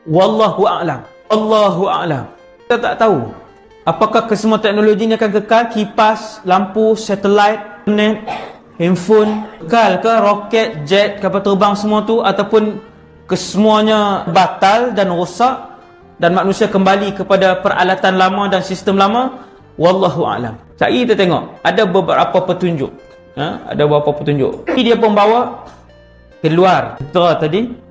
Wallahu a'lam. Allahu a'lam. Kita tak tahu apakah kesemua teknologi ini akan kekal. Kipas, lampu, satelit, internet, handphone kekal ke, roket, jet, kapal terbang semua tu, ataupun kesemuanya batal dan rosak dan manusia kembali kepada peralatan lama dan sistem lama. Wallahu a'lam. Sekali kita tengok ada beberapa petunjuk. Ada beberapa petunjuk. Dia pun bawa keluar tadi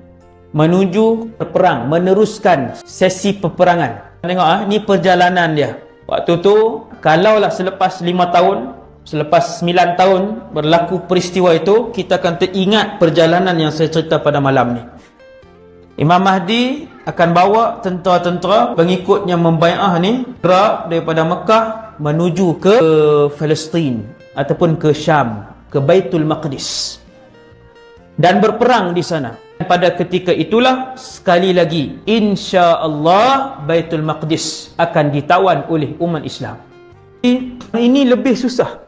menuju perang, meneruskan sesi peperangan. Tengok ni perjalanan dia. Waktu tu kalaulah selepas 5 tahun, selepas 9 tahun berlaku peristiwa itu, kita akan teringat perjalanan yang saya cerita pada malam ni. Imam Mahdi akan bawa tentera-tentera pengikutnya membai'ah ni gerak daripada Mekah menuju ke Palestin ataupun ke Syam, ke Baitul Maqdis, dan berperang di sana. Pada ketika itulah sekali lagi insya-Allah Baitul Maqdis akan ditawan oleh umat Islam. Ini lebih susah.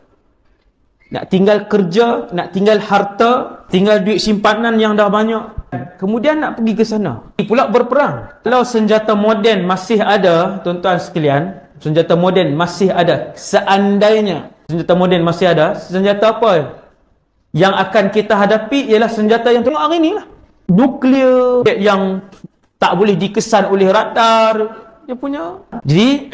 Nak tinggal kerja, nak tinggal harta, tinggal duit simpanan yang dah banyak, kemudian nak pergi ke sana pula berperang. Kalau senjata moden masih ada, tuan-tuan sekalian, senjata moden masih ada, seandainya senjata moden masih ada, senjata apa yang akan kita hadapi ialah senjata yang tengok hari ni lah. Nuklear yang tak boleh dikesan oleh radar dia punya. Jadi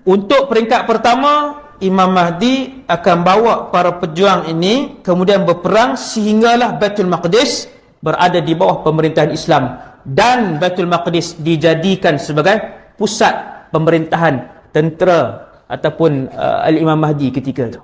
untuk peringkat pertama, Imam Mahdi akan bawa para pejuang ini kemudian berperang sehinggalah Baitul Maqdis berada di bawah pemerintahan Islam, dan Baitul Maqdis dijadikan sebagai pusat pemerintahan tentera ataupun Al-Imam Mahdi ketika itu.